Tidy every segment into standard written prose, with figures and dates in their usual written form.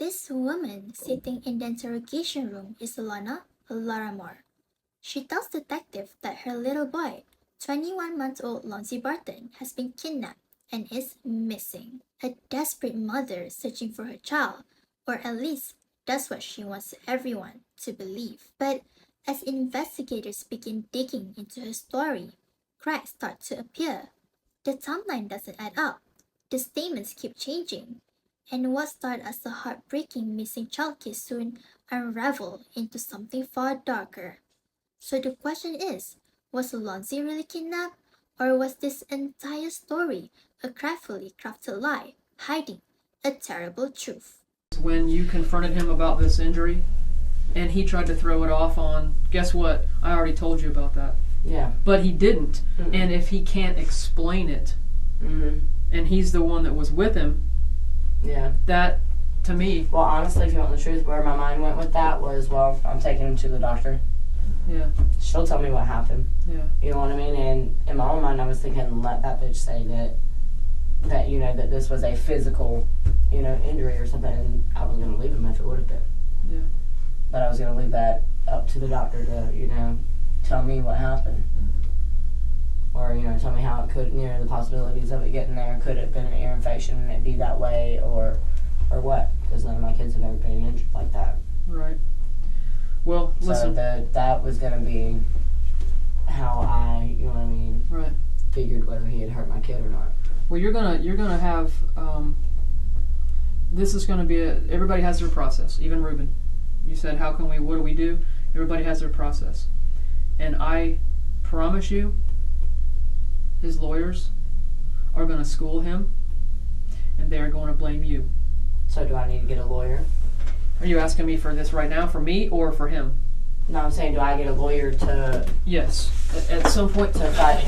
This woman sitting in the interrogation room is Lana Laramore. She tells detective that her little boy, 21-month-old Lonzie Barton, has been kidnapped and is missing. A desperate mother searching for her child, or at least that's what she wants everyone to believe. But as investigators begin digging into her story, cracks start to appear. The timeline doesn't add up. The statements keep changing. And what started as a heartbreaking missing child case soon unraveled into something far darker. So the question is, was Lonzie really kidnapped? Or was this entire story a carefully crafted lie, hiding a terrible truth? When you confronted him about this injury, and he tried to throw it off on, guess what? I already told you about that. Yeah. But he didn't. Mm-mm. And if he can't explain it, and he's the one that was with him, yeah, that, to me... Well, honestly, if you want the truth, where my mind went with that was, well, I'm taking him to the doctor. Yeah. She'll tell me what happened. Yeah. You know what I mean? And in my own mind, I was thinking, let that bitch say that you know, that this was a physical, you know, injury or something, and I was going to leave him if it would have been. Yeah. But I was going to leave that up to the doctor to, you know, tell me what happened. Or, you know, tell me how it could, you know, the possibilities of it getting there. Could it have been an ear infection and it be that way, or what? Because none of my kids have ever been injured like that. Right. Well, listen. So that was going to be how I, you know what I mean? Right. Figured whether he had hurt my kid or not. Well, you're gonna have, this is gonna be everybody has their process, even Ruben. You said, what do we do? Everybody has their process. And I promise you, his lawyers are gonna school him, and they're going to blame you. So do I need to get a lawyer? Are you asking me for this right now, for me, or for him? No, I'm saying, do I get a lawyer to... Yes. At some point... To fight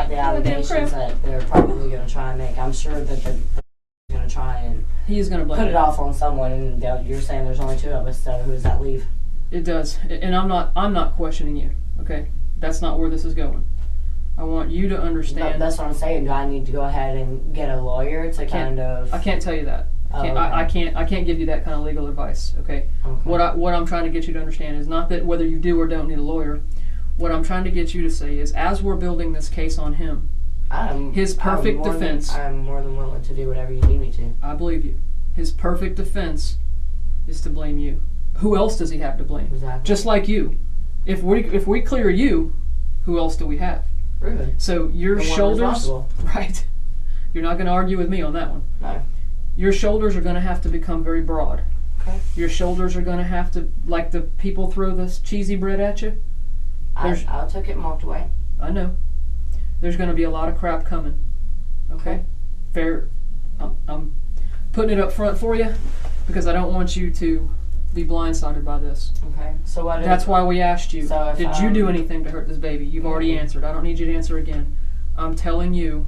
the allegations that they're probably going to try and make. I'm sure that they're going to try and... He's going to blame put it off on someone, and you're saying there's only two of us, so who does that leave? It does. And I'm not questioning you, okay? That's not where this is going. I want you to understand... That's what I'm saying. Do I need to go ahead and get a lawyer to kind of... I can't tell you that. I can't give you that kind of legal advice, okay? What I'm trying to get you to understand is not that whether you do or don't need a lawyer. What I'm trying to get you to say is, as we're building this case on him, his perfect defense... I'm more than willing to do whatever you need me to. I believe you. His perfect defense is to blame you. Who else does he have to blame? Exactly. Just like you. If we clear you, who else do we have? Ruben. So your shoulders... Right. You're not going to argue with me on that one. No. Your shoulders are going to have to become very broad. Okay. Your shoulders are going to have to, like the people throw this cheesy bread at you. I took it and walked away. I know. There's going to be a lot of crap coming. Okay? Fair. I'm putting it up front for you because I don't want you to be blindsided by this. Okay. So what? That's why we asked you. So did you do anything to hurt this baby? You've already answered. I don't need you to answer again. I'm telling you,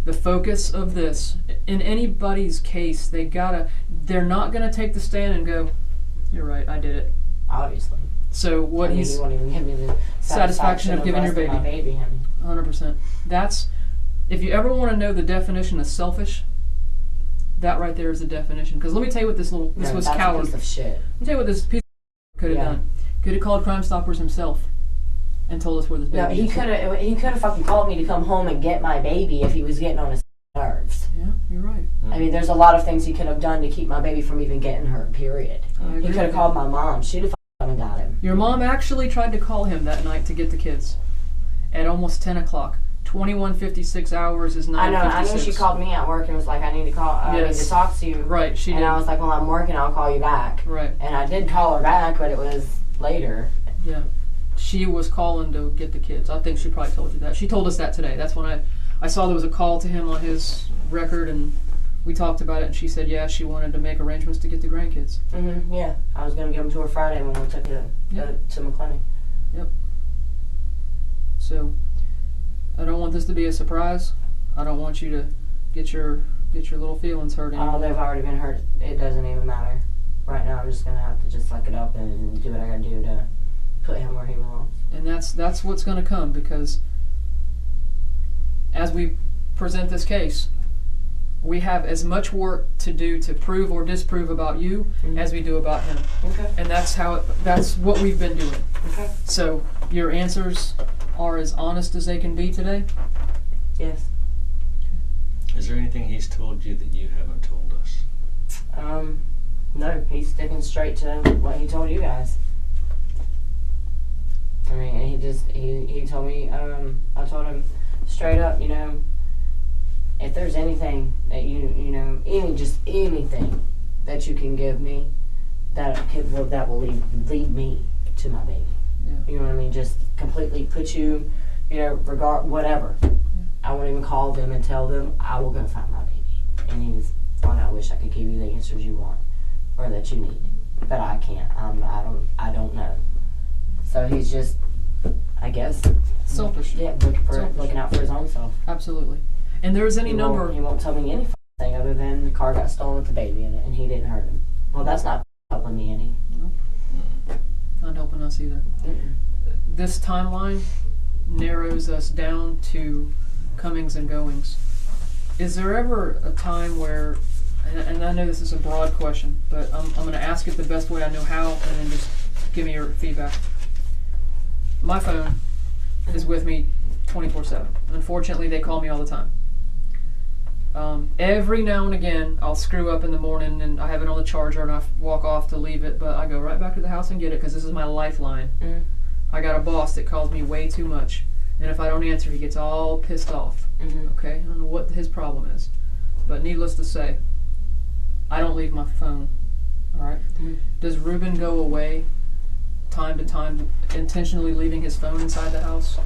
the focus of this, in anybody's case, they're not going to take the stand and go, you're right, I did it. Obviously. So what he won't even give me the satisfaction of giving your baby. My baby, honey. 100%. That's, if you ever want to know the definition of selfish, that right there is the definition. Because let me tell you what this was coward. A piece of shit. Let me tell you what this piece of could have done. Could have called Crime Stoppers himself and told us where this baby is. No, he could have fucking called me to come home and get my baby if he was getting on his nerves. Yeah, you're right. I mean, there's a lot of things he could have done to keep my baby from even getting hurt, period. He could have called my mom. She'd have fucking got him. Your mom actually tried to call him that night to get the kids at almost 10 o'clock. 21:56 hours is 9:56. I know she called me at work and was like, I need to talk to you. Right, she did. And I was like, well, I'm working, I'll call you back. Right. And I did call her back, but it was later. Yeah. She was calling to get the kids. I think she probably told you that. She told us that today. That's when I saw there was a call to him on his record, and we talked about it, and she said, yeah, she wanted to make arrangements to get the grandkids. Mm-hmm, yeah. I was going to give them to her Friday when we took it to McClenny. Yep. So, I don't want this to be a surprise. I don't want you to get your little feelings hurt anymore. Oh, they've already been hurt. It doesn't even matter. Right now, I'm just going to have to just suck it up and do what I got to do to put him where he belongs. And that's what's going to come, because as we present this case, we have as much work to do to prove or disprove about you as we do about him. Okay. And that's what we've been doing. Okay. So your answers are as honest as they can be today? Yes. Is there anything he's told you that you haven't told us? No, he's sticking straight to what he told you guys. I mean, he told me, I told him straight up, if there's anything that anything that you can give me that will lead me to my baby. Yeah. You know what I mean? Just completely put you, regard whatever. I won't even call them and tell them I will go find my baby. And he's, I wish I could give you the answers you want or that you need, but I can't. I don't know. So he's just, I guess, Selfish. yeah, looking out for his own self. Absolutely. And there's any number. He won't tell me any thing other than the car got stolen with the baby in it and he didn't hurt him. Well, that's not helping me any. Not helping us either. Mm-mm. This timeline narrows us down to comings and goings. Is there ever a time where, and I know this is a broad question, but I'm going to ask it the best way I know how, and then just give me your feedback. My phone is with me 24/7. Unfortunately, they call me all the time. Every now and again, I'll screw up in the morning and I have it on the charger and I walk off to leave it, but I go right back to the house and get it because this is my lifeline. Mm. I got a boss that calls me way too much, and if I don't answer, he gets all pissed off. Mm-hmm. Okay, I don't know what his problem is, but needless to say, I don't leave my phone. All right. Mm-hmm. Does Ruben go away time to time, intentionally leaving his phone inside the house?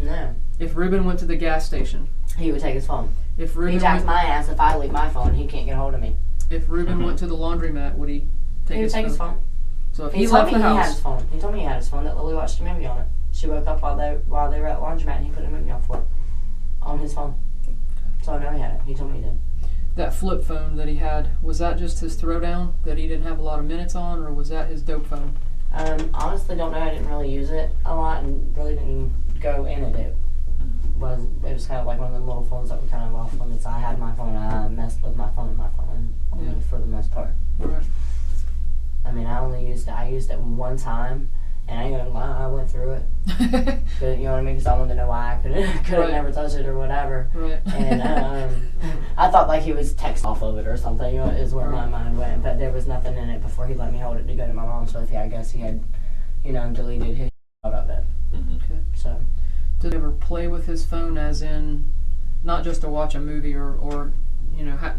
No. If Ruben went to the gas station, He would take his phone. if Ruben He jacks went, my ass if I leave my phone. He can't get hold of me. if Ruben went to the laundromat, would he take He would his take phone? his phone. So if He he told left me the he had house, his phone. He told me he had his phone that Lily watched a movie on it. She woke up while they were at laundromat and he put a movie on for it. On his phone. So I know he had it. He told me he did. that flip phone that he had, was that just his throwdown that he didn't have a lot of minutes on, or was that his dope phone? Honestly, don't know. I didn't really use it a lot and really didn't go in it. It was kind of like one of them little phones that were kind of off limits. I had my phone. I messed with my phone Yeah. for the most part. Right. I mean, I used it one time, and I ain't gonna lie, I went through it. But, you know what I mean? Because I wanted to know why I couldn't Right. never touch it or whatever. Right. And I thought like he was text off of it or something, is where my mind went. But there was nothing in it before he let me hold it to go to my mom's with. Yeah, I guess he had, deleted his out of it. Mm-hmm. Okay. So, Did he ever play with his phone, as in, not just to watch a movie, or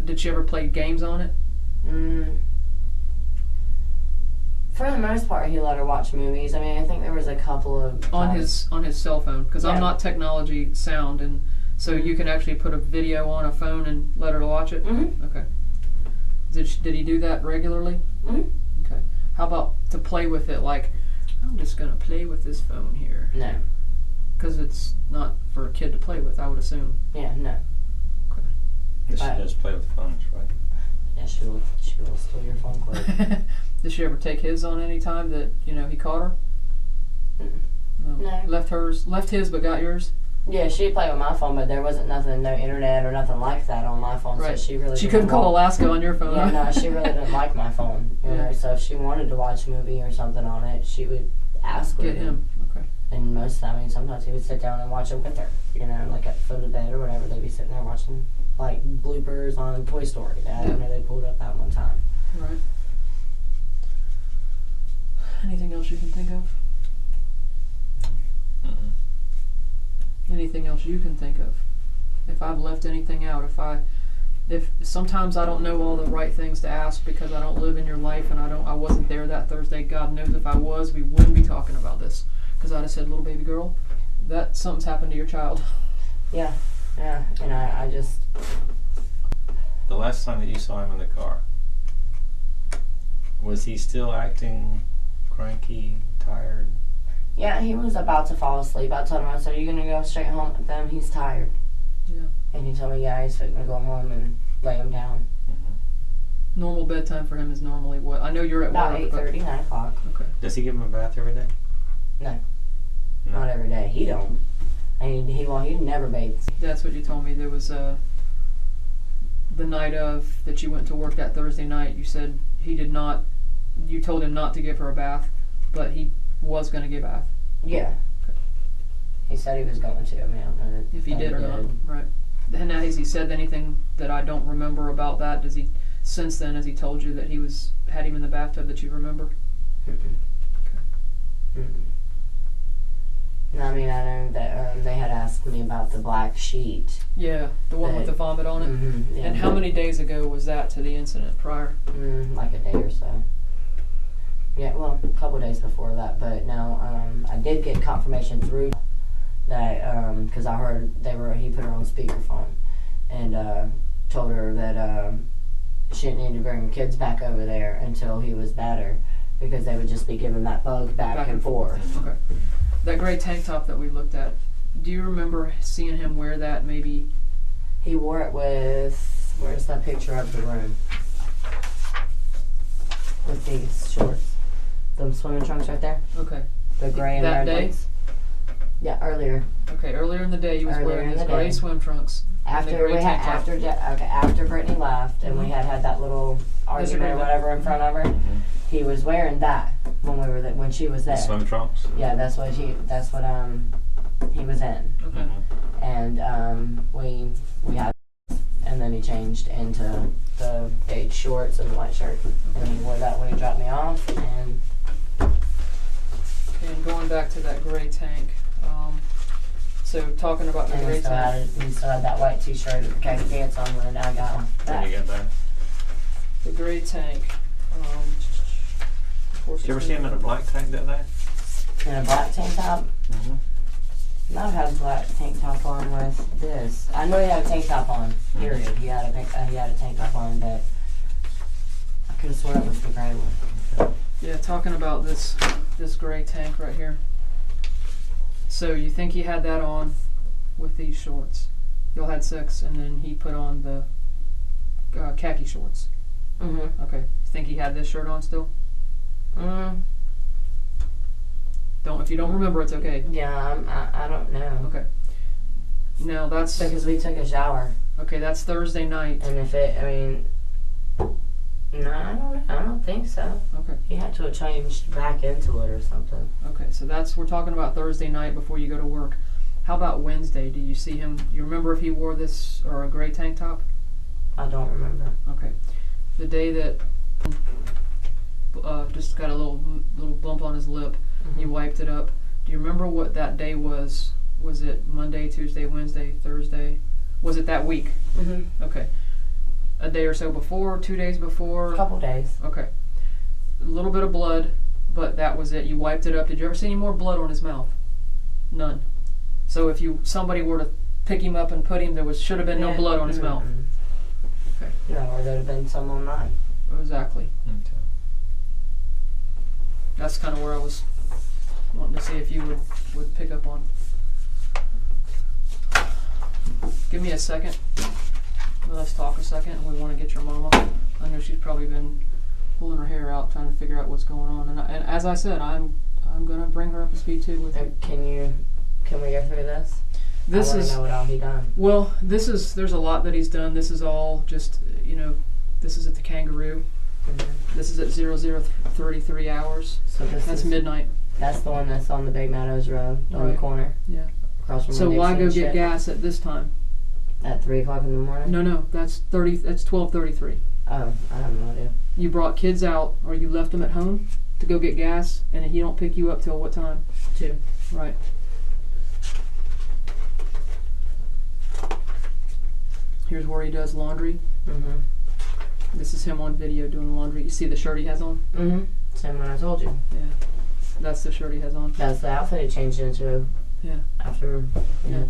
did she ever play games on it? for the most part, he let her watch movies. I mean, I think there was a couple of On his cell phone, because I'm Yeah. not technology sound, and so you can actually put a video on a phone and let her watch it. Mm-hmm. Okay. Did he do that regularly? Mm-hmm. Okay. How about to play with it? Like, I'm just gonna play with this phone here, No. because it's not for a kid to play with, I would assume. Yeah. No. She does play with phones, right? Yeah. She will steal your phone quick. Did she ever take his on any time that he caught her? No. Left his, but got yours. Yeah, she'd play with my phone, but there wasn't nothing, no internet or nothing like that on my phone. Right. So she really She didn't couldn't call Alaska on your phone. Yeah, no, she really didn't like my phone. You Yeah. know, so if she wanted to watch a movie or something on it, she would ask Get her. him. Okay. And most of the time, sometimes he would sit down and watch it with her. You know, like at the foot of the bed or whatever, they'd be sitting there watching like bloopers on Toy Story. I know they pulled up that one time. Right. Anything else you can think of? Mm-hmm. Anything else you can think of? If I've left anything out, if sometimes I don't know all the right things to ask because I don't live in your life and I wasn't there that Thursday. God knows if I was, we wouldn't be talking about this, because I'd have said, little baby girl, that something's happened to your child. Yeah, and I just. The last time that you saw him in the car, was he still acting cranky, tired? Yeah, he was about to fall asleep. I told him, I said, "Are you gonna go straight home with them? He's tired." Yeah. And he told me, "Yeah, he's gonna go home and lay him down." Mm-hmm. Normal bedtime for him is normally what? I know you're at About work. 8:30, 9 o'clock. Okay. Does he give him a bath every day? No. No. Not every day. He don't. I mean, he never bathes. That's what you told me. There was the night of that you went to work that Thursday night, you said he did not, you told him not to give her a bath, but he was going to give a bath. Yeah. Okay. He said he was going to. I mean, I don't know If he did or not. Right. And now, has he said anything that I don't remember about that? Does he, since then, has he told you that he had him in the bathtub that you remember? Mm-mm. Okay. Mm-mm. No, I mean, I know that they had asked me about the black sheet. Yeah, the one with the vomit on it. Mm-hmm, yeah. And how many days ago was that to the incident prior? Like a day or so. Yeah, well, a couple of days before that. But no, I did get confirmation through that because I heard he put her on speakerphone and told her that she didn't need to bring her kids back over there until he was better, because they would just be giving that bug back and forth. Okay. That gray tank top that we looked at, do you remember seeing him wear that maybe? He wore it with, where's that picture of the room? With these shorts. Them swimming trunks right there. Okay. The gray and that red day? ones. Yeah, earlier. Okay, earlier in the day he was wearing his gray swim trunks. After Brittany left and we had that little argument or whatever in front of her, he was wearing that when she was there. Swim trunks? Yeah, that's what he was in. Okay. And we had, and then he changed into the beige shorts and the white shirt, and he wore that when he dropped me off. And going back to that gray tank, so talking about the gray tank. He still had that white t-shirt with the khaki pants on when I got him back. When you got back. The gray tank. Did you ever see him in a black tank that day? In a black tank top? Mm-hmm. Might have had a black tank top on with this. I know he had a tank top on, period. He had a tank top on, but I could have sworn it was the gray one. Yeah, talking about this gray tank right here. So you think he had that on with these shorts? Y'all had sex, and then he put on the khaki shorts. Mm-hmm. Okay. Think he had this shirt on still? If you don't remember, it's okay. Yeah, I don't know. Okay. Now that's because we took a shower. Okay, that's Thursday night. And no, I don't think so. Okay. He had to have changed back into it or something. Okay, so we're talking about Thursday night before you go to work. How about Wednesday? Do you see him? You remember if he wore this or a gray tank top? I don't remember. Okay. The day that just got a little bump on his lip, he wiped it up. Do you remember what that day was? Was it Monday, Tuesday, Wednesday, Thursday? Was it that week? Mm-hmm. Okay. A day or so before, 2 days before? A couple days. Okay. A little bit of blood, but that was it. You wiped it up. Did you ever see any more blood on his mouth? None. So if somebody were to pick him up and put him, should have been no blood on his mouth. Okay. No, or there'd have been some on mine. Exactly. Okay. That's kind of where I was wanting to see if you would pick up on. Give me a second. Let's talk a second. We want to get your mama. I know she's probably been pulling her hair out, trying to figure out what's going on. And as I said, I'm gonna bring her up to speed too with you. Can we go through this? I want to know what all he done. Well, there's a lot that he's done. This is all just this is at the Kangaroo. Mm-hmm. This is at 00:33 hours. So that's midnight. That's the one that's on the Big Meadows Road on the corner. Yeah. Across from. So why go get gas at this time? At 3 o'clock in the morning? No, that's 12:33. Oh, I have no idea. You brought kids out, or you left them at home to go get gas, and he don't pick you up till what time? 2. Right. Here's where he does laundry. Mm-hmm. This is him on video doing laundry. You see the shirt he has on? Mm-hmm. Same one I told you. Yeah. That's the shirt he has on. That's the outfit he changed into. Yeah. After. Yeah.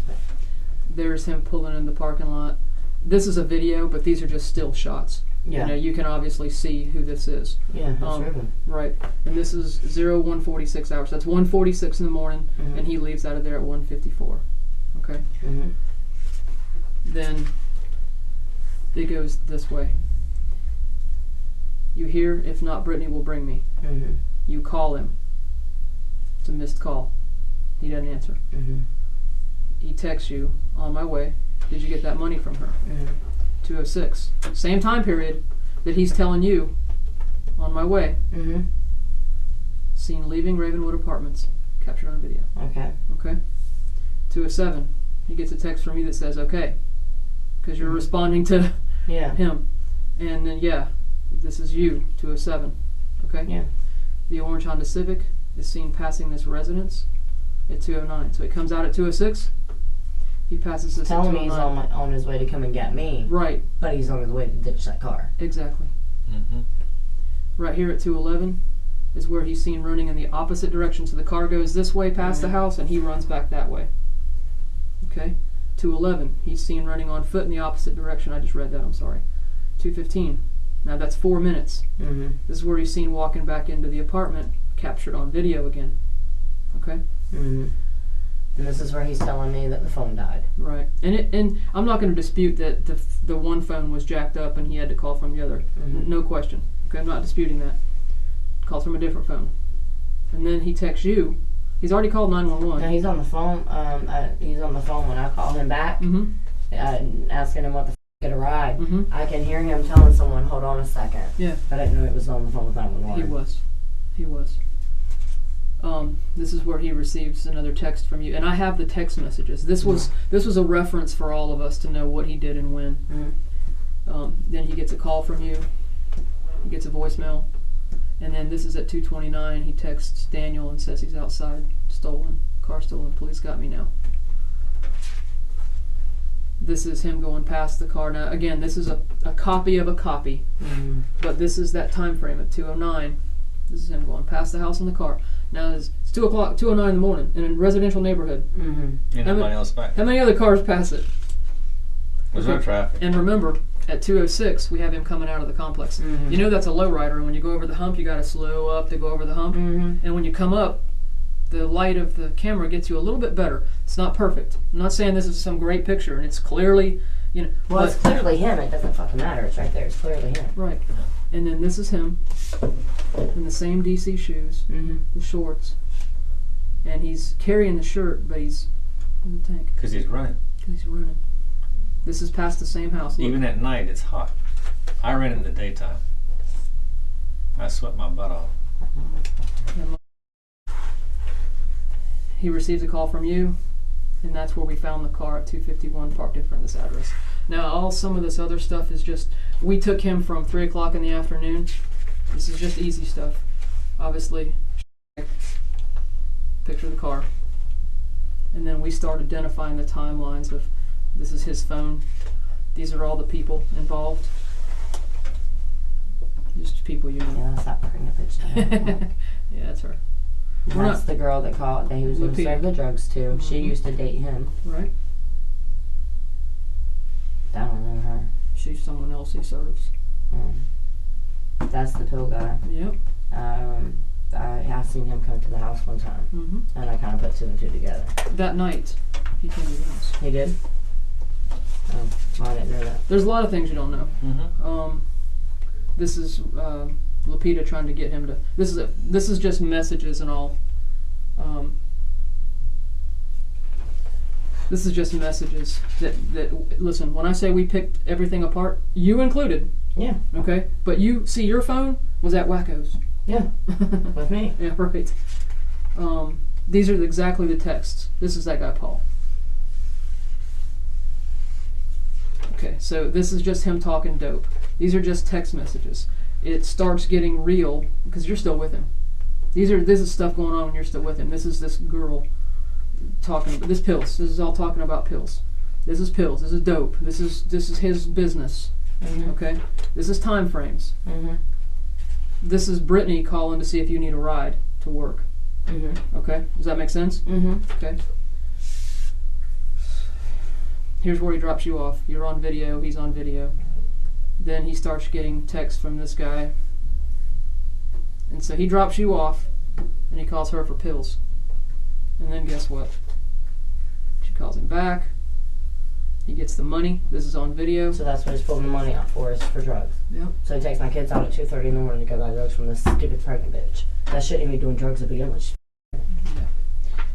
There's him pulling in the parking lot. This is a video, but these are just still shots. Yeah. You can obviously see who this is. Yeah, that's Ruben. Right. And this is 01:46 hours. That's 1:46 in the morning, and he leaves out of there at 1:54. Okay? Mm-hmm. Then it goes this way. You hear, if not, Brittany will bring me. Mm-hmm. You call him. It's a missed call. He doesn't answer. Mm-hmm. He texts you, on my way. Did you get that money from her? Mm-hmm. 2:06. Same time period that he's telling you, on my way. Mm-hmm. Seen leaving Ravenwood Apartments. Captured on video. Okay. Okay? 2:07. He gets a text from you that says, okay. Because you're responding to Yeah. him. And then, yeah, this is you, 2:07. Okay? Yeah. The orange Honda Civic is seen passing this residence at 2:09. So he comes out at 2:06. He passes this Telling at me he's 2:09. on his way to come and get me, Right, but he's on his way to ditch that car. exactly. Mm-hmm. Right here at 2:11 is where he's seen running in the opposite direction. So the car goes this way past the house and he runs back that way. Okay? 2:11, he's seen running on foot in the opposite direction. I just read that, I'm sorry. 2:15, now that's 4 minutes. Mm-hmm. This is where he's seen walking back into the apartment, captured on video again. Okay? Mm-hmm. And this is where he's telling me that the phone died. Right. And I'm not going to dispute that the one phone was jacked up and he had to call from the other. Mhm. No question. Okay, I'm not disputing that. Calls from a different phone. And then he texts you. He's already called 911. Now he's on the phone. He's on the phone when I call him back, Mm-hmm. asking him what the get a ride. Mm-hmm. I can hear him telling someone, "Hold on a second." Yeah. But I didn't know it was on the phone with 911. He was. This is where he receives another text from you, and I have the text messages. This was a reference for all of us to know what he did and when. Mm-hmm. Then he gets a call from you. He gets a voicemail, and then this is at 2:29. He texts Daniel and says he's outside, car stolen. Police got me now. This is him going past the car. Now again, this is a copy of a copy, Mm-hmm. but this is that time frame at 2:09. This is him going past the house in the car. Now it's 2 o'clock, 2:09 in the morning in a residential neighborhood. Mm-hmm. And nobody else back. How many other cars pass it? There's no traffic. And remember, at 2:06, we have him coming out of the complex. Mhm. You know that's a lowrider, and when you go over the hump, you got to slow up to go over the hump. Mm-hmm. And when you come up, the light of the camera gets you a little bit better. It's not perfect. I'm not saying this is some great picture, and it's clearly, Well, but- it's clearly him. It doesn't fucking matter. It's right there. It's clearly him. right. And then this is him in the same DC shoes, Mm-hmm. the shorts, and he's carrying the shirt, but he's in the tank Because he's running. because he's running. This is past the same house. Look. Even at night, it's hot. I ran in the daytime. I sweat my butt off. He receives a call from you, and that's where we found the car at 251 parked in front of this address. Now, some of this other stuff is just, we took him from 3 o'clock in the afternoon. This is just easy stuff. Obviously, picture of the car. And then we start identifying the timelines of, this is his phone. These are all the people involved. Just people you know. Yeah, that's not bringing a bitch down. Yeah, that's her. And We're that's the girl that called that he was going to Lupita. serve the drugs to. She Mhm. used to date him. Right? I don't know her. She's someone else he serves. That's the pill guy. Yep. I have seen him come to the house one time, Mm-hmm. and I kind of put two and two together. That night, he came to the house. He did? Oh, well, I didn't know that. There's a lot of things you don't know. Mm-hmm. This is Lupita trying to get him to. This is just messages and all. This is just messages that listen. When I say we picked everything apart, you included. Yeah. Okay, but you see, your phone was at Wacko's. Yeah. With me. Yeah, right. These are exactly the texts. This is that guy, Paul. Okay, so this is just him talking dope. These are just text messages. It starts getting real because you're still with him. This is stuff going on when you're still with him. This is this girl talking about this pills. This is all talking about pills. This is pills. This is dope. This is his business. Mm-hmm. Okay? This is time frames. Mm-hmm. This is Brittany calling to see if you need a ride to work. Mm-hmm. Okay? Does that make sense? Mm-hmm. Okay. Here's where he drops you off. You're on video. He's on video. Then he starts getting texts from this guy. And so he drops you off, and he calls her for pills. And then guess what? She calls him back. He gets the money. This is on video. So that's what he's pulling the money out for, is for drugs. Yep. So he takes my kids out at 2:30 in the morning to go buy drugs from this stupid pregnant bitch. That shouldn't even be doing drugs to begin with.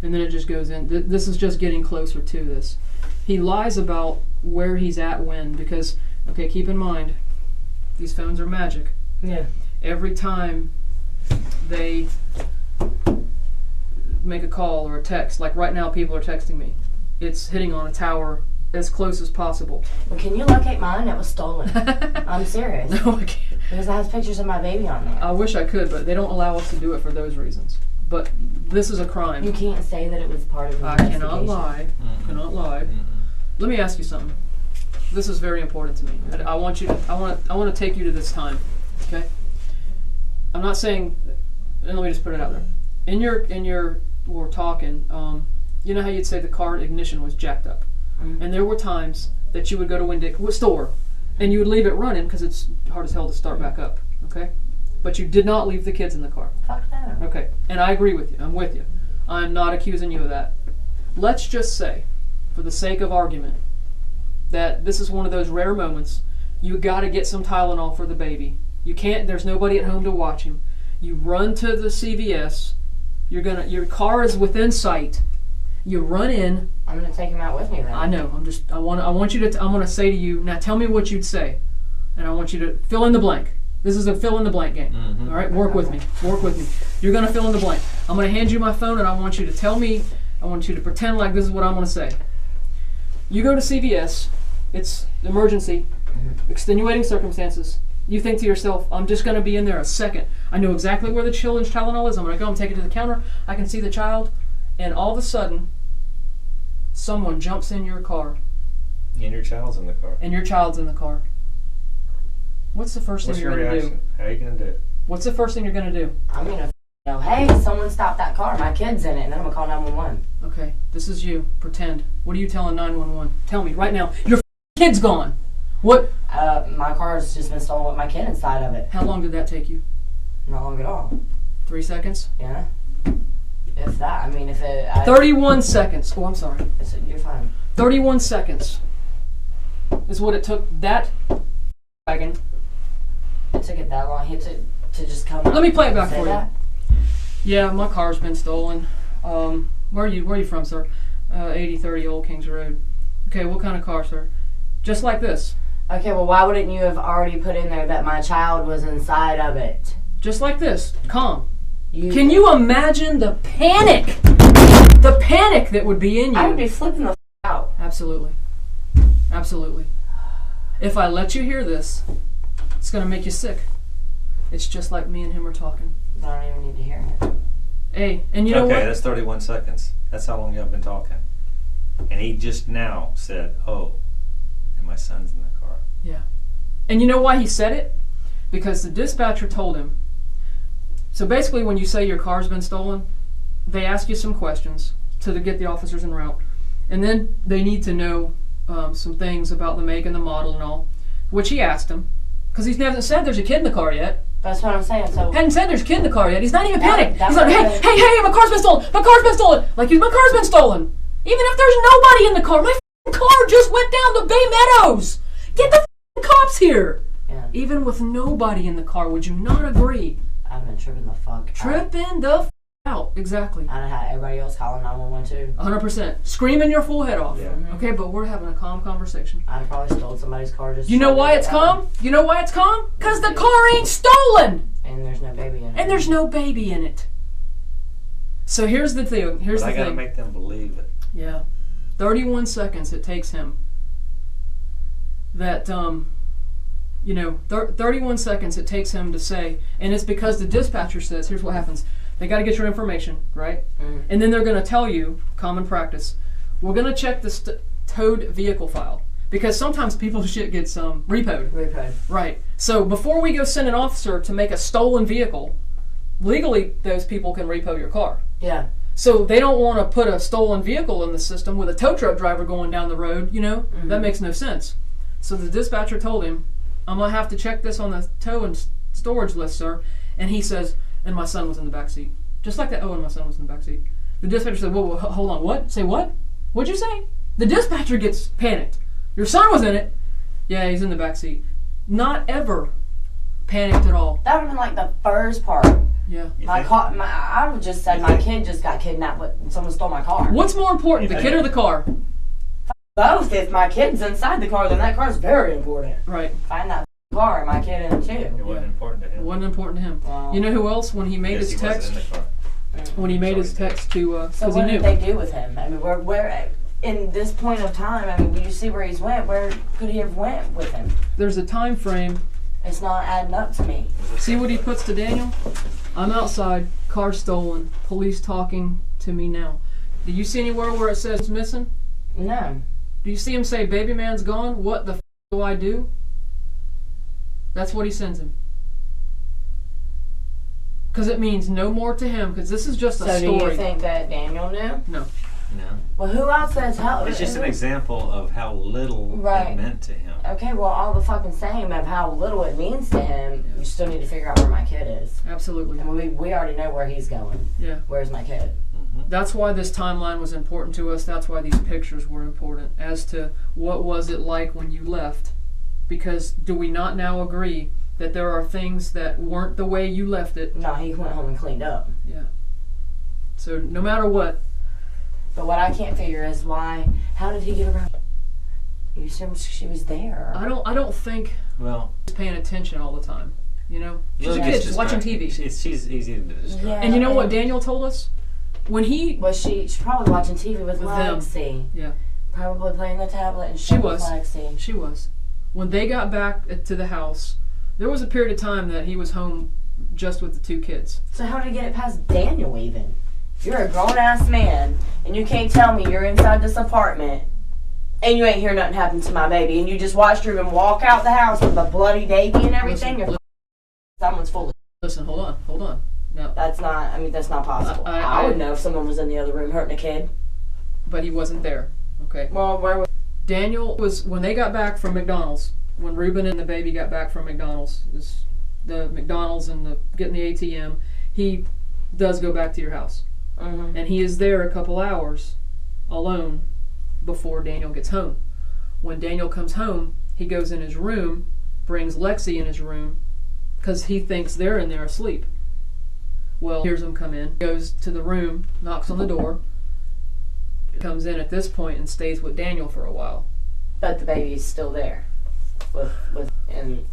And then it just goes in. This is just getting closer to this. He lies about where he's at when, because Okay, keep in mind, these phones are magic. Yeah. Every time they make a call or a text, like right now people are texting me, it's hitting on a tower as close as possible. Well, can you locate mine? It was stolen. I'm serious. No, I can't. Because it has pictures of my baby on there. I wish I could, but they don't allow us to do it for those reasons. But this is a crime. You can't say that it was part of the I investigation. cannot lie. Cannot lie. Let me ask you something. This is very important to me. I want to take you to this time. Okay? I'm not saying, and let me just put it out there. In your we're talking, you know how you'd say the car ignition was jacked up. And there were times that you would go to Windick store and you would leave it running because it's hard as hell to start back up. Okay? But you did not leave the kids in the car. Fuck that. Okay. And I agree with you. I'm with you. I'm not accusing you of that. Let's just say, for the sake of argument, that this is one of those rare moments. You got to get some Tylenol for the baby. You can't. There's nobody at home to watch him. You run to the CVS. Your car is within sight. You run in. I'm gonna take him out with me then. I know. I want you to. I'm gonna say to you now. Tell me what you'd say, and I want you to fill in the blank. This is a fill in the blank game. All right. Work with me. Work with me. You're gonna fill in the blank. I'm gonna hand you my phone, and I want you to tell me. I want you to pretend like this is what I'm gonna say. You go to CVS. It's emergency, extenuating circumstances. You think to yourself, I'm just going to be in there a second. I know exactly where the children's Tylenol is. I'm going to go and take it to the counter. I can see the child. And all of a sudden, someone jumps in your car. And your child's in the car. And your child's in the car. What's the first thing you're going to do? How are you going to do it? What's the first thing you're going to do? I'm gonna hey, someone stop that car. My kid's in it. And then I'm gonna call 911. Okay, this is you. Pretend. What are you telling 911? Tell me right now. Your kid's gone. What? My car's just been stolen with my kid inside of it. How long did that take you? Not long at all. 3 seconds? Yeah. If that, I mean, if it... 31 seconds. Oh, I'm sorry. You're fine. 31 seconds is what it took that wagon. It took it that long to just come out. Let me play it back and say for you. that? Yeah, my car's been stolen. Where are you from, sir? 8030 Old Kings Road. Okay, what kind of car, sir? Just like this. Okay, well, why wouldn't you have already put in there that my child was inside of it? Just like this. Calm. Can you imagine the panic? The panic that would be in you. I would be flipping the out. Absolutely. Absolutely. If I let you hear this, it's going to make you sick. It's just like me and him are talking. I don't even need to hear it. Hey, and you know what? Okay, that's 31 seconds. That's how long y'all been talking. And he just now said, oh, and my son's in the car. Yeah. And you know why he said it? Because the dispatcher told him. So basically when you say your car's been stolen, they ask you some questions to get the officers en route. And then they need to know some things about the make and the model and all, which he asked him. Because he hasn't said there's a kid in the car yet. That's what I'm saying. So Hadn't said there's a kid in the car yet. He's not even panicked. That's He's like, hey, my car's been stolen. My car's been stolen. Like, my car's been stolen. Even if there's nobody in the car. My car just went down the Bay Meadows. Get the cops here. Yeah. Even with nobody in the car, would you not agree? I've been tripping the fuck out. Tripping the out. Exactly. I had everybody else calling 911 too. 100%. Screaming your full head off. Yeah. Okay, but we're having a calm conversation. I'd have probably stole somebody's car just. You know why it's calm? You know why it's calm? Because the car ain't stolen. And there's no baby in it. And there's no baby in it. So here's the thing. Here's But the I gotta thing. make them believe it. Yeah. 31 seconds it takes him. That, 31 seconds it takes him to say, and it's because the dispatcher says, here's what happens. They got to get your information, right? And then they're going to tell you, common practice, we're going to check the towed vehicle file. Because sometimes people's shit gets repoed. Repo. Right. So before we go send an officer to make a stolen vehicle, legally those people can repo your car. Yeah. So they don't want to put a stolen vehicle in the system with a tow truck driver going down the road, That makes no sense. So the dispatcher told him, I'm going to have to check this on the tow and storage list, sir. And he says, and my son was in the back seat. Just like that, and my son was in the back seat. The dispatcher said, whoa, hold on, what? Say what? What'd you say? The dispatcher gets panicked. Your son was in it. Yeah, he's in the back seat. Not ever panicked at all. That would have been like the first part. Yeah. I would have just said my kid just got kidnapped, but someone stole my car. What's more important, the kid or the car? both. If my kid's inside the car, then that car's very important. Right. Find that car and my kid in it too. It wasn't important to It him. wasn't important to him. Wow. You know who else, when he made Yes, his he wasn't text, in the car. when he made his text to, So because he what knew. did they do with him? I mean, where in this point of time? I mean, you see where he's went. Where could he have went with him? There's a time frame. It's not adding up to me. See what he puts to Daniel? I'm outside, car stolen, police talking to me now. Do you see anywhere where it says missing? No. Do you see him say, baby man's gone? What the f do I do? That's what he sends him. Because it means no more to him, because this is just a So story. do you think that Daniel knew? No. No. Well, who else says how? It's just an example of how little Right. it meant to him. Okay, well, all the fucking same of how little it means to him, you still need to figure out where my kid is. Absolutely. And we already know where he's going. Yeah. Where's my kid? That's why this timeline was important to us. That's why these pictures were important as to what was it like when you left. Because do we not now agree that there are things that weren't the way you left it? No, he went home and cleaned up. Yeah. So no matter what, But what I can't figure is why, how did he get around? You assume she was there. I don't think Well, she's paying attention all the time. You know, she's look, a it's kid. She's watching distracting. TV. She's easy to distract. Yeah. And you know what Daniel told us? When he Was she's probably watching TV with With them. Lexi. Yeah. Probably playing the tablet and She shit with was. Lexi. She was. When they got back to the house, there was a period of time that he was home just with the two kids. So how did he get it past Daniel even? You're a grown ass man and you can't tell me you're inside this apartment and you ain't hear nothing happen to my baby and you just watched Ruben walk out the house with a bloody baby and everything. Listen, Someone's foolish. Listen, hold on. No, That's not possible. I would know if someone was in the other room hurting a kid. but he wasn't there. Okay. Well, where was Daniel was, when they got back from McDonald's, when Ruben and the baby got back from McDonald's, the McDonald's and the getting the ATM, he does go back to your house. Mm-hmm. And he is there a couple hours alone before Daniel gets home. When Daniel comes home, he goes in his room, brings Lexi in his room, because he thinks they're in there asleep. Well, hears them come in, goes to the room, knocks on the door, comes in at this point and stays with Daniel for a while. But the baby's still there. And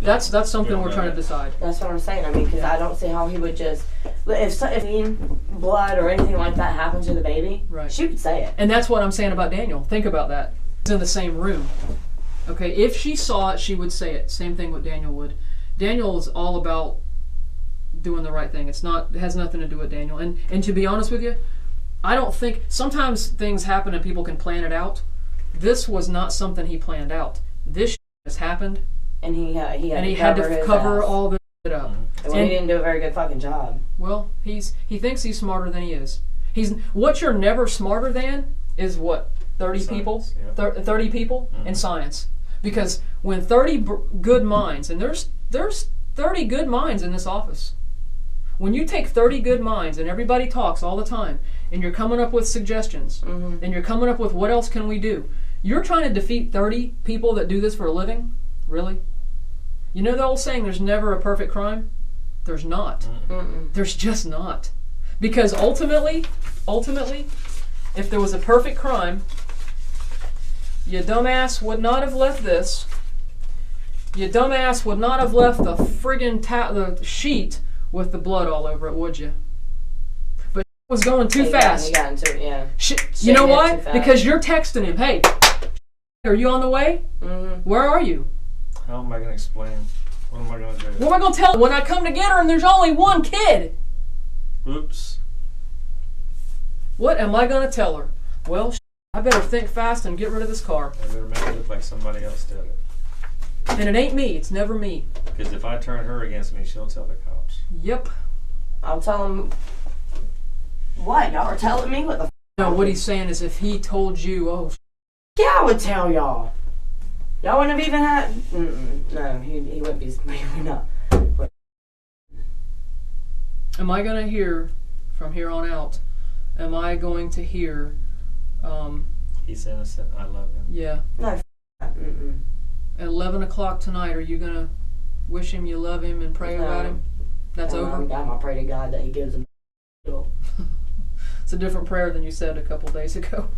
That's something We we're don't trying know to decide. that's what I'm saying. I mean, because I don't see how he would just if blood or anything like that happened to the baby, Right. she would say it. And that's what I'm saying about Daniel. Think about that. He's in the same room. Okay, if she saw it, she would say it. Same thing what Daniel would. Daniel is all about doing the right thing. It has nothing to do with Daniel. And to be honest with you, I don't think, sometimes things happen and people can plan it out. This was not something he planned out. This just happened, And he had to cover all this shit up. Well, he didn't do a very good fucking job. Well, he thinks he's smarter than he is. What you're never smarter than is what, 30 Science, people? yeah. 30 people in science. Because when 30 good minds, and there's 30 good minds in this office. When you take 30 good minds and everybody talks all the time, and you're coming up with suggestions, and you're coming up with what else can we do, you're trying to defeat 30 people that do this for a living? Really? You know the old saying, there's never a perfect crime? There's not. There's just not. Because ultimately, if there was a perfect crime, you dumbass would not have left this. You dumbass would not have left the friggin' the sheet with the blood all over it, would you? But it was going too fast. He got into it, yeah. You know Shit hit why? too fast. Because you're texting him, hey, are you on the way? Where are you? How am I going to explain? What am I going to do? What am I going to tell her when I come to get her and there's only one kid? Oops. What am I going to tell her? Well, I better think fast and get rid of this car. I better make it look like somebody else did it. And it ain't me. It's never me. Because if I turn her against me, she'll tell the cops. Yep. I'll tell him. What? Y'all are telling me what the? No, what he's saying is if he told you, oh, Yeah, I would tell y'all. Y'all wouldn't have even had. No, he wouldn't be. He would not. am I going to hear from here on out? Am I going to hear? He's innocent. I love him. Yeah. No. At 11 o'clock tonight, are you going to wish him you love him and pray about him? That's over? I'm gonna pray to God that He gives him. It's a different prayer than you said a couple days ago.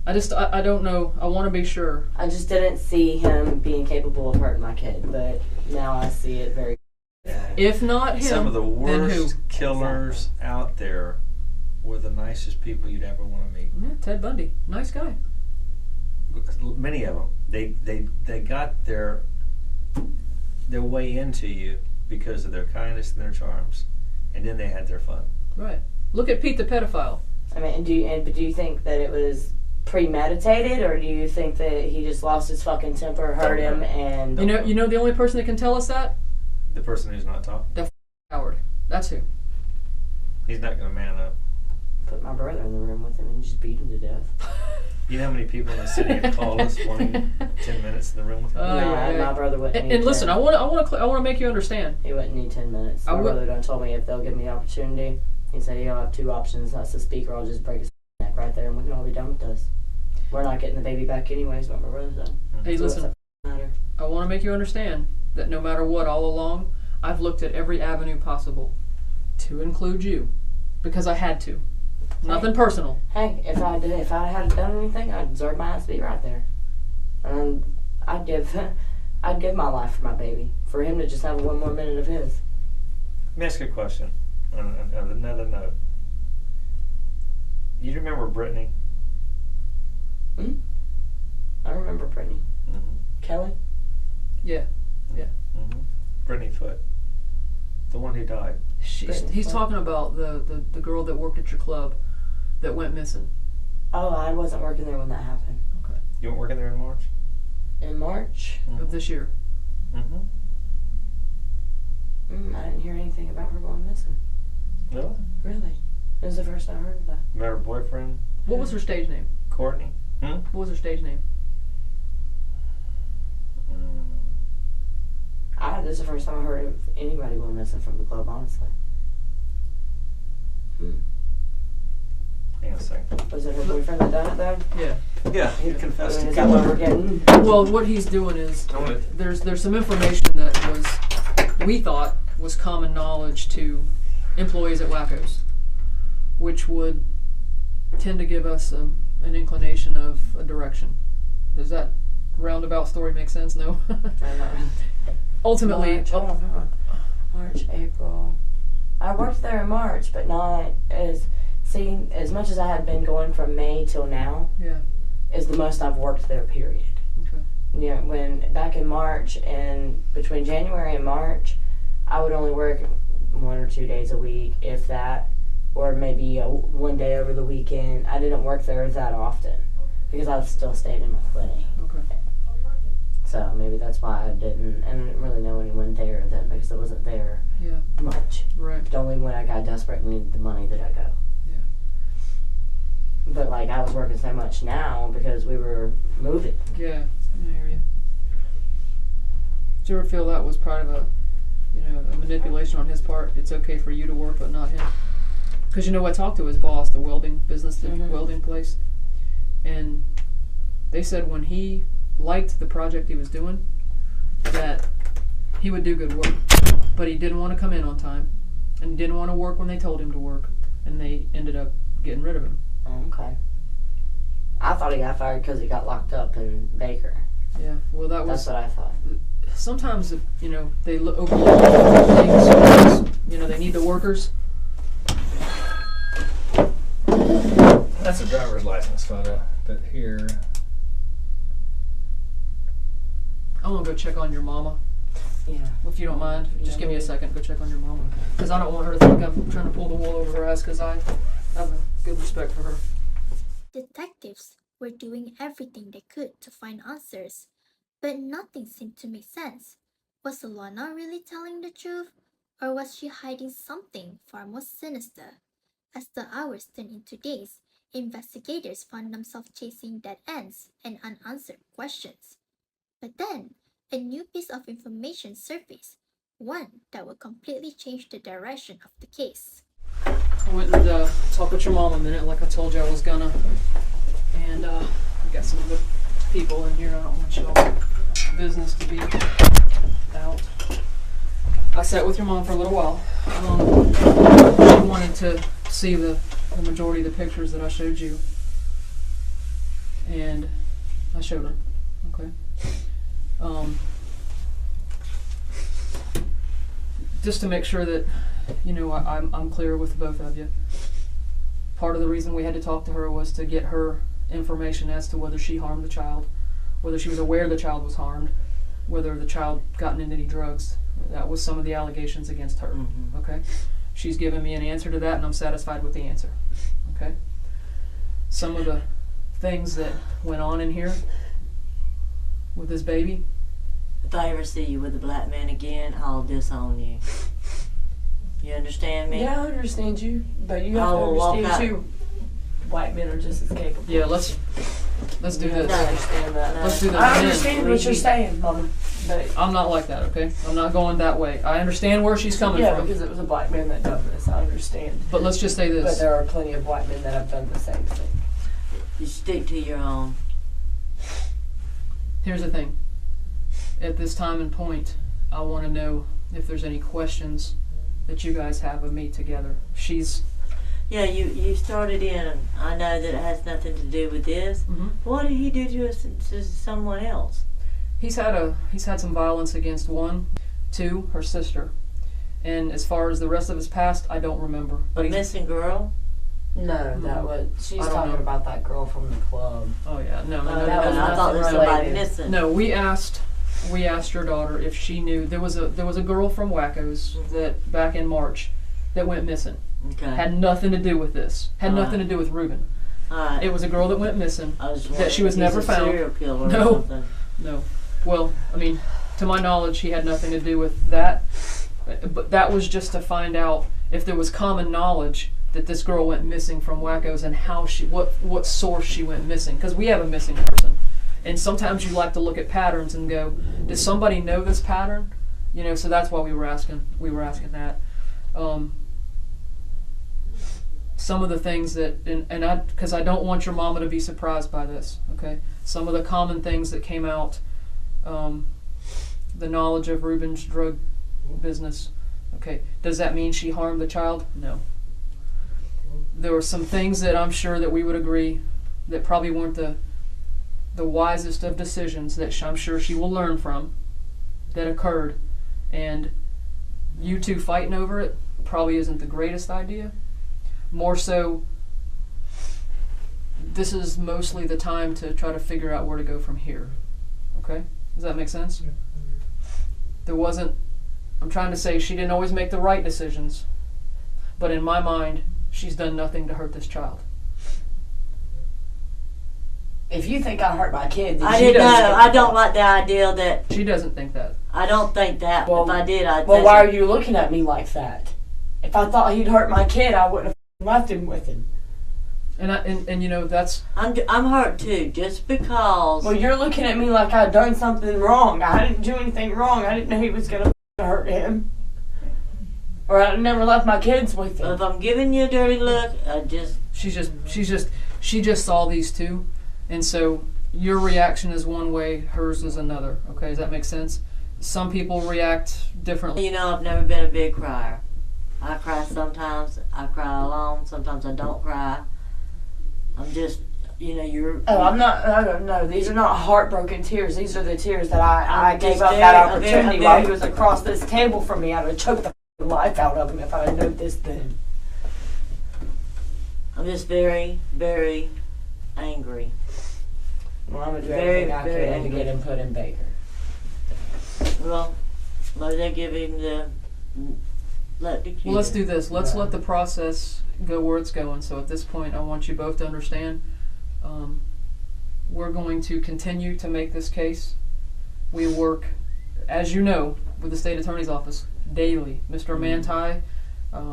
I don't know. I want to be sure. I just didn't see him being capable of hurting my kid, but now I see it very. If not him, some of the then who? worst killers out there were the nicest people you'd ever want to meet. Yeah, Ted Bundy, nice guy. Many of them, they got their way into you because of their kindness and their charms, and then they had their fun. Right. Look at Pete the pedophile. I mean, do you think that it was premeditated, or do you think that he just lost his fucking temper, hurt him, and You know the only person that can tell us that? The person who's not talking. Howard. That's who. He's not going to man up. put my brother in the room with him and just beat him to death? You know how many people in the city have called us wanting 10 minutes in the room with him? No, yeah. my brother wouldn't. And listen, I want to make you understand. He wouldn't need 10 minutes. My brother done told me if they'll give me the opportunity, he said he'll have two options. That's the speaker. I'll just break his neck right there, and we can all be done with this. We're not getting the baby back anyways. What my brother done. Hey, So listen. I want to make you understand that no matter what, all along, I've looked at every avenue possible to include you, because I had to. Nothing personal. Hey, if I had done anything, I'd deserve my ass to be right there. And I'd give my life for my baby, for him to just have one more minute of his. Let me ask you a question on another note. You remember Brittany? I remember Brittany. Mm-hmm. Kelly? Yeah. Mm-hmm. Brittany Foote. The one who died. He's talking about the girl that worked at your club that went missing. Oh, I wasn't working there when that happened. Okay. You weren't working there in March? In March? Of this year. Mm-hmm. I didn't hear anything about her going missing. No? Really? It was the first I heard of that. Met her boyfriend? What was her stage name? Courtney? What was her stage name? This is the first time I heard of anybody going missing from the club, honestly. Hang on a second. Was it her boyfriend that done it, though? Yeah. Yeah, he confessed to Is that what we're killing. getting? Well, what he's doing is I wanna- there's some information that we thought was common knowledge to employees at Wacko's, which would tend to give us an inclination of a direction. Does that roundabout story make sense? No. Ultimately, March, April. I worked there in March, but not as much as I had been going from May till now. Yeah. Is the most I've worked there. Period. Okay. Yeah, when back in March and between January and March, I would only work 1 or 2 days a week, if that, or maybe one day over the weekend. I didn't work there that often because I still stayed in my clinic. Okay. So maybe that's why I didn't really know anyone there then, because I wasn't there Yeah. much. Right. Only when I got desperate and needed the money did I go. Yeah. But like I was working so much now because we were moving. Yeah. I hear you. Did you ever feel that was part of a manipulation on his part? It's okay for you to work, but not him. Because I talked to his boss, the welding business, the welding place, and they said when he liked the project he was doing, that he would do good work, but he didn't want to come in on time, and he didn't want to work when they told him to work, and they ended up getting rid of him. Okay. I thought he got fired because he got locked up in Baker. Yeah, well That's what I thought. sometimes, they overlook things. They need the workers. That's a driver's license photo, but here. I want to go check on your mama, Yeah. if you don't mind. Just give me a second. Go check on your mama, because I don't want her to think I'm trying to pull the wool over her ass. Because I have a good respect for her. Detectives were doing everything they could to find answers, but nothing seemed to make sense. Was Alana really telling the truth, or was she hiding something far more sinister? As the hours turned into days, investigators found themselves chasing dead ends and unanswered questions. But then, a new piece of information surfaced, one that would completely change the direction of the case. I went and talked with your mom a minute, like I told you I was gonna. And we got some good people in here. I don't want y'all business to be out. I sat with your mom for a little while. I wanted to see the majority of the pictures that I showed you. and I showed her. Okay. Just to make sure that, you know, I'm clear with both of you. Part of the reason we had to talk to her was to get her information as to whether she harmed the child, whether she was aware the child was harmed, whether the child gotten into any drugs. That was some of the allegations against her. Mm-hmm. Okay. She's given me an answer to that, and I'm satisfied with the answer. Okay. Some of the things that went on in here with this baby. If I ever see you with a black man again, I'll disown you. You understand me? Yeah, I understand you, but you have I to will walk understand out. too. White men are just as capable. Yeah, let's do You have this. to understand that. Let's do the I men. understand what you're saying, Mama. But I'm not like that, okay? I'm not going that way. I understand where she's coming yeah, from. because it was a black man that done this. I understand. But let's just say But this. there are plenty of white men that have done the same thing. You stick to your own. Here's the thing. At this time and point, I want to know if there's any questions that you guys have of me together. She's... Yeah, you started in. I know that it has nothing to do with this. Mhm. What did he do to us, to someone else? He's had some violence against one, two, her sister. And as far as the rest of his past, I don't remember. A But he's... missing girl? No, that was she's I don't talking know. about that girl from the club. Oh yeah, no, that was I thought there was nothing somebody related. missing. No, we asked your daughter if she knew there was a girl from Wacko's that back in March that went missing. Okay. Had nothing to do with this. Had nothing to do with Reuben. Alright. It was a girl that went missing. I was that she wondering was if never he's a found. serial killer No. or something. No. Well, I mean, to my knowledge, he had nothing to do with that. But that was just to find out if there was common knowledge that this girl went missing from Wacko's and how what source she went missing. Because we have a missing person. And sometimes you like to look at patterns and go, does somebody know this pattern? You know, so that's why we were asking that. Some of the things that, because I don't want your mama to be surprised by this, okay? Some of the common things that came out, the knowledge of Reuben's drug business, okay? Does that mean she harmed the child? No. There were some things that I'm sure that we would agree that probably weren't the wisest of decisions that I'm sure she will learn from that occurred. And you two fighting over it probably isn't the greatest idea. More so, this is mostly the time to try to figure out where to go from here. Okay? Does that make sense? Yeah. I'm trying to say she didn't always make the right decisions, but in my mind, she's done nothing to hurt this child. If you think I hurt my kid, then I she didn't know. doesn't. I don't like the idea that. She doesn't think that. I don't think that. Well, if I did, I'd. Well, why are you looking at me like that? If I thought he'd hurt my kid, I wouldn't have left him with him. And you know that's. I'm hurt too, just because. Well, you're looking at me like I'd done something wrong. I didn't do anything wrong. I didn't know he was gonna hurt him, or I'd never left my kids with him. If I'm giving you a dirty look, I just. She just saw these two, and so your reaction is one way, hers is another. Okay, does that make sense? Some people react differently. You know, I've never been a big crier. I cry sometimes. I cry alone. Sometimes I don't cry. I'm just, you're. Oh, I'm not. No, these are not heartbroken tears. These are the tears that I I'm gave just up very- that I'm opportunity very- while he was across this table from me. I would have choked the life out of him if I had known this then. I'm just very, very angry. Well, I'm gonna do Very, everything I very can to angry. get him put in Baker. Well, maybe they give him the. Let the kid. Well, let's do this. Let's Yeah. let the process go where it's going. So at this point, I want you both to understand. We're going to continue to make this case. We work, as you know, with the state attorney's office daily. Mr. Manti,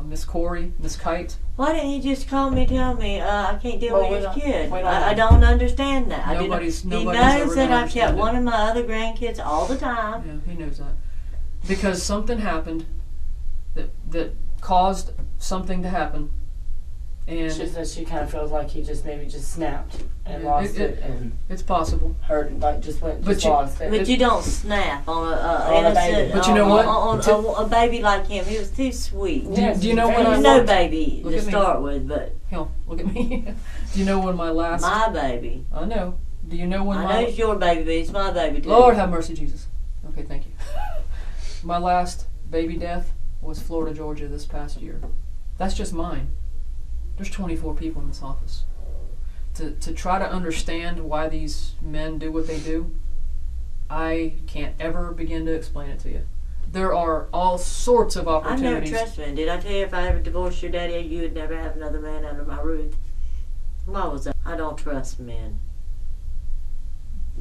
Miss Corey, Miss Kite. Why didn't he just call me, tell me, I can't deal Well, with his kid? we don't I know. don't understand that. Nobody's he ever knows gonna that I understand kept it. one of my other grandkids all the time. Yeah, he knows that. Because something happened that caused something to happen. And It's just that she kind of feels like he just maybe just snapped and Yeah, lost it and it's possible. hurt, like just went, But just you- lost it. But you don't snap on On a baby. innocent. But you know what? On a baby like him, he was too sweet. Yes, do you know when very I He's no worked- baby Look to at me. start with, but Hell, look at me. Do you know when my last... my baby. I know. Do you know when I know it's your baby, but it's my baby too. Lord have mercy, Jesus. Okay, thank you. My last baby death was Florida, Georgia this past year. That's just mine. There's 24 people in this office. To try to understand why these men do what they do, I can't ever begin to explain it to you. There are all sorts of I've never opportunities. trusted men. Did I tell you if I ever divorced your daddy, you would never have another man under my roof? Why was that? I don't trust men.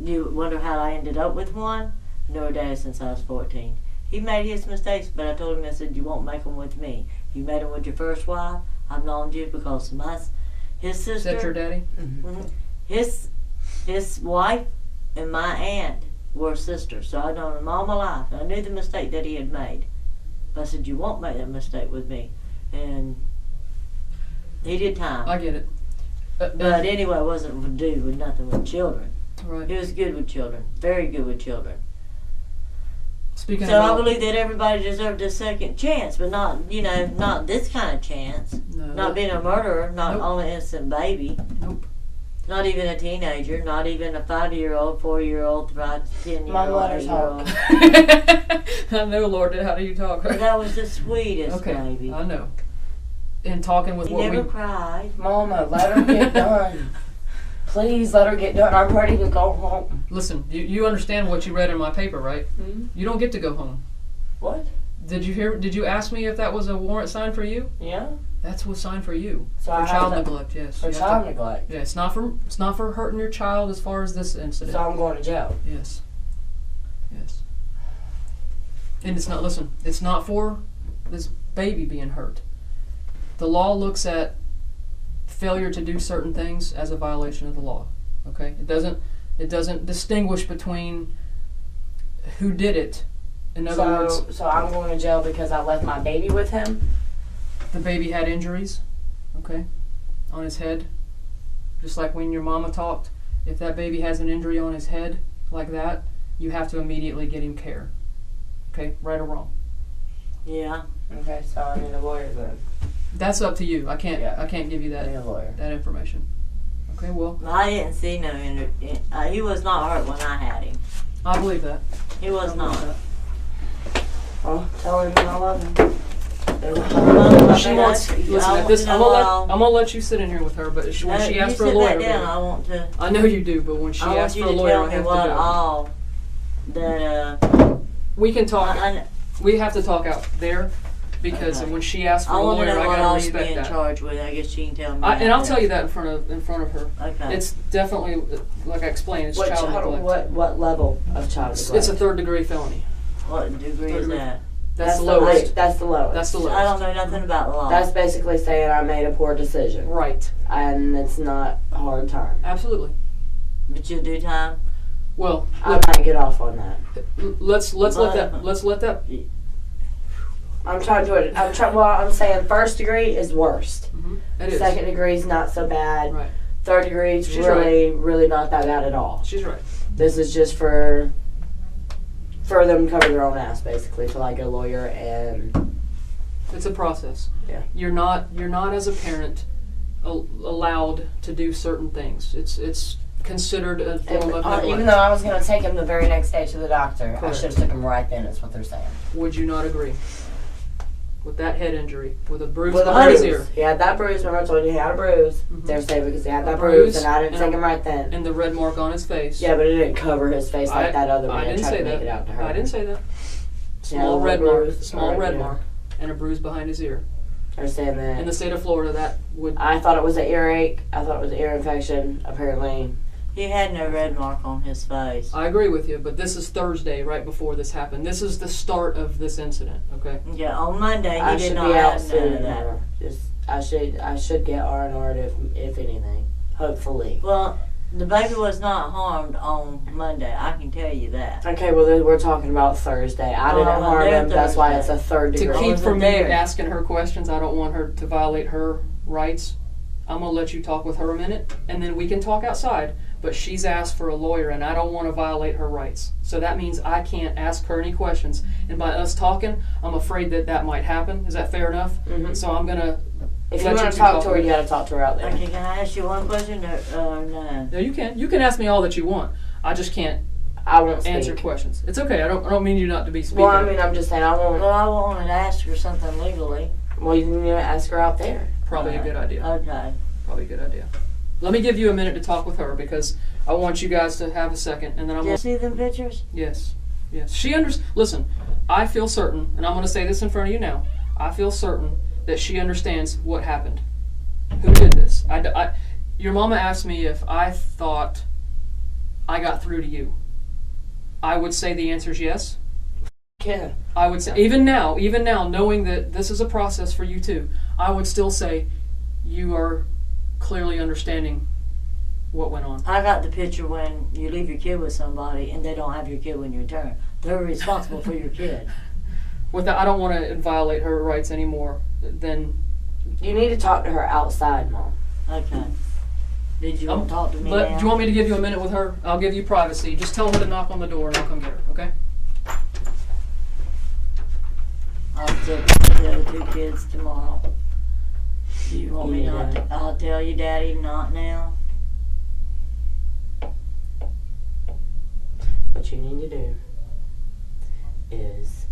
You wonder how I ended up with one? I knew her daddy since I was 14. He made his mistakes, but I told him, I said, you won't make them with me. You made them with your first wife. I've known you because his sister. Is that your daddy? Mhm. His wife and my aunt were sisters, so I'd known him all my life. And I knew the mistake that he had made. But I said, you won't make that mistake with me. And he did time. I get it. But anyway, it wasn't to do with nothing with children. Right. He was good with children. Very good with children. Speaking So I about, believe that everybody deserved a second chance, but not, not this kind of chance. no, Not being a murderer, not Nope. only an innocent baby. Nope. Not even a teenager, not even a 5-year-old, 4-year-old, 10-year-old, Mom, let her 8-year-old. I know, Lord. How do you talk? But that was the sweetest Okay, baby. I know. In talking with He what never we cried. Mama, let her get done. Please let her get done. I'm ready to go home. listen, you understand what you read in my paper, right? Hmm? You don't get to go home. What? Did you ask me if that was a warrant signed for you? Yeah? That's what's signed for you. So For I have child to- neglect, yes. For You have child to- neglect. Yeah, it's not for hurting your child as far as this incident. So I'm going to jail. Yes. Yes. And it's not for this baby being hurt. The law looks at failure to do certain things as a violation of the law. Okay? It doesn't distinguish between who did it. In other words, So I'm going to jail because I left my baby with him? the baby had injuries, okay, on his head. Just like when your mama talked, if that baby has an injury on his head like that, you have to immediately get him care. Okay, right or wrong. Yeah. Okay, so I need a lawyer then. That's up to you. I can't give you I need that a lawyer. information. Okay, well, I didn't see no he was not hurt when I had him. I believe that. He was I believe not. that. Oh, tell him I love him. She wants. Listen, at this, I'm gonna let you sit in here with her. But when she asks for a lawyer, back down, I want to. I know you do. But when she I asks want for you a to lawyer, tell I me have what to do. all that We can talk. I We have to talk out there because Okay. when she asks for I a want to lawyer, know I what gotta all you're respect being that. charged with. I guess she can tell me. And I'll tell you that in front of her. Okay. It's definitely, like I explained, it's What child neglect. what level of child neglect? It's a 3rd degree felony. What degree is that? That's the lowest. That's the lowest. That's the lowest. I don't know nothing about the law. That's basically saying I made a poor decision. Right. And it's not a hard time. Absolutely. But you'll do time. Well, I look, might get off on that. let's let that. I'm saying 1st degree is worst. It is. 2nd degree is not so bad. Right. 3rd degree is She's really not that bad at all. She's right. This is just for them to cover their own ass, basically, to like a lawyer and It's a process. Yeah. You're not as a parent allowed to do certain things. It's considered a form of neglect. even though I was gonna take him the very next day to the doctor, I Correct. should have took him right then. Is what they're saying. Would you not agree? With that head injury, with a bruise With a behind his bruise, ear, he had that bruise. Remember I told you he had a bruise. Mhm. They're saying because he had A that bruise bruise, and I didn't and take a- him right then. and the red mark on his face. Yeah, but it didn't cover his face like that other I man didn't tried say to that. make it out to her. I didn't say that. Yeah, Small a red bruise mark, small right red here. mark, and a bruise behind his ear. They're saying that. In the state of Florida, that would. I thought it was an earache. I thought it was an ear infection. Apparently, He had no red mark on his face. I agree with you, but this is Thursday, right before this happened. This is the start of this incident. Okay. Yeah, on Monday I he did should not be out have none of soon. that. I should get R&R if anything. Hopefully. Well, the baby was not harmed on Monday. I can tell you that. Okay, well then we're talking about Thursday. I didn't Oh, harm they're him. That's why it's Thursday. a 3rd To degree. keep wasn't from me there. asking her questions, I don't want her to violate her rights. I'm gonna let you talk with her a minute, and then we can talk outside. But she's asked for a lawyer, and I don't want to violate her rights. So that means I can't ask her any questions. And by us talking, I'm afraid that might happen. Is that fair enough? Mhm. So I'm gonna If you let want two to talk to her, with you me. got to talk to her out there. Okay, can I ask you one question or no? No, you can. You can ask me all that you want. I just can't I won't speak. answer questions. It's okay. I don't mean you not to be speaking. Well, I mean, I'm just saying I won't. Well, I wanted to ask her something legally. Well, you need to ask her out there. Probably a good idea. Okay. Probably a good idea. Let me give you a minute to talk with her because I want you guys to have a second, and then I'm Did you gonna. see them pictures? Yes. She Listen, I feel certain, and I'm going to say this in front of you now. I feel certain that she understands what happened. Who did this? Your mama asked me if I thought I got through to you. I would say the answer is yes. Yeah. I would say, even now, knowing that this is a process for you too, I would still say you are clearly understanding what went on. I got the picture when you leave your kid with somebody and they don't have your kid when you return. They're responsible for your kid. I don't want to violate her rights anymore than. You need to talk to her outside, Mom. Okay. Did you want to talk to me now? Do you want me to give you a minute with her? I'll give you privacy. Just tell her to knock on the door and I'll come get her, okay? I'll take the other two kids tomorrow. Do you want me not to? I'll tell you, Daddy, not now. What you need to do is,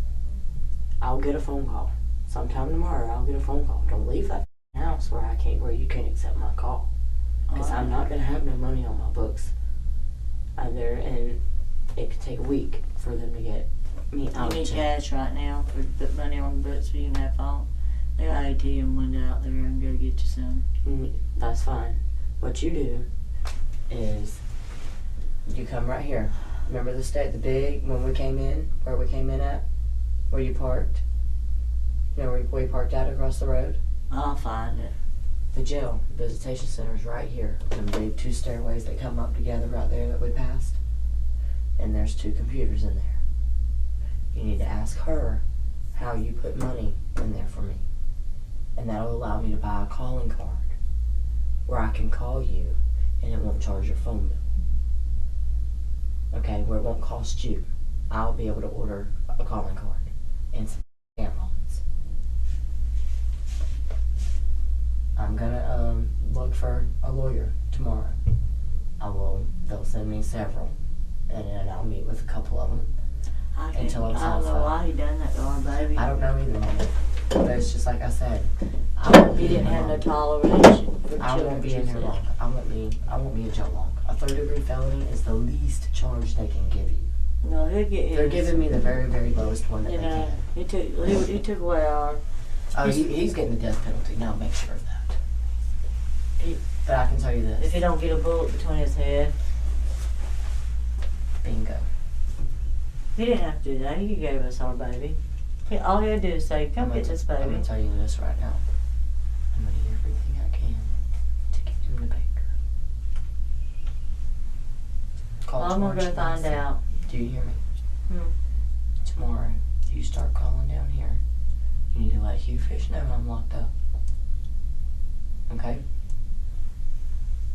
I'll get a phone call. Sometime tomorrow, I'll get a phone call. Don't leave that house where you can't accept my call. Because I'm not going to have no money on my books either, and it could take a week for them to get me You out need of jail. cash right now for put money on the books so you can have phone. They got ATM window out there and go get you some. That's fine. What you do is, you come right here. Remember when we came in, where we came in at? Where you parked? You know where you parked out across the road? I'll find it. The jail, visitation center is right here. Them big 2 stairways that come up together right there that we passed. And there's 2 computers in there. You need to ask her how you put money in there for me. And that'll allow me to buy a calling card where I can call you and it won't charge your phone bill. Okay, where it won't cost you. I'll be able to order a calling card and some tampons. I'm gonna look for a lawyer tomorrow. They'll send me several, and then I'll meet with a couple of them. I Until I'm don't know satisfied. why he done that to our baby. I don't know either, Mama. But it's just like I said. I won't He be in didn't here have no long. toleration for I children. won't be she in here said. long. I won't be in jail long. A 3rd-degree felony is the least charge they can give you. No, he'll get his. They're giving me the very, very lowest one that You they know, can. he took away our. Oh, he's getting the death penalty. Now make sure of that. He- But I can tell you If this. he don't get a bullet between his head, Bingo. he didn't have to do that. He gave us our baby. All he had to do is say, "Come get this I'm baby." going to tell you this right now. I'm going to do everything I can to get him to Baker. Call I'm gonna George go find Mason. out. Do you hear me? Hmm. Tomorrow, you start calling down here. You need to let Hugh Fish know I'm locked up. Okay?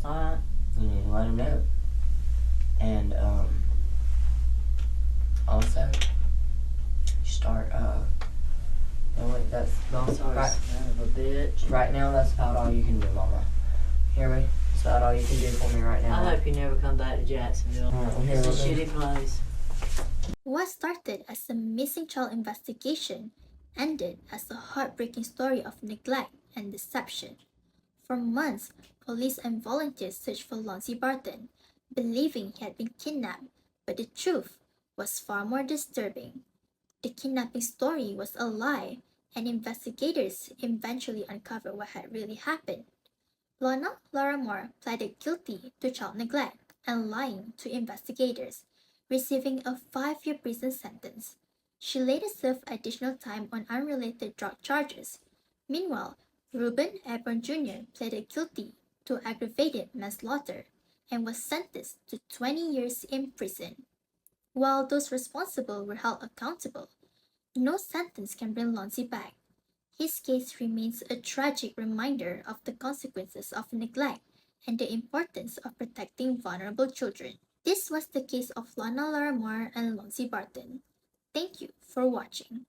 All right. You need to let him know. And, also, you start, no, wait, that's, I'm sorry, right, son of a bitch. right now, that's about all you can do, Mama. Hear me? That's about all you can do for me right now. I hope you never come back to Jacksonville. Alright, well, here It's a we go. shitty place. What started as a missing child investigation ended as a heartbreaking story of neglect and deception. For months, police and volunteers searched for Lonzie Barton, believing he had been kidnapped, but the truth was far more disturbing. The kidnapping story was a lie, and investigators eventually uncovered what had really happened. Lana Laramore pleaded guilty to child neglect and lying to investigators, receiving a 5-year prison sentence. She later served additional time on unrelated drug charges. Meanwhile, Reuben Ebron Jr. pleaded guilty to aggravated manslaughter and was sentenced to 20 years in prison. While those responsible were held accountable, no sentence can bring Lonzie back. His case remains a tragic reminder of the consequences of neglect and the importance of protecting vulnerable children. This was the case of Lana Laramore and Lonzie Barton. Thank you for watching.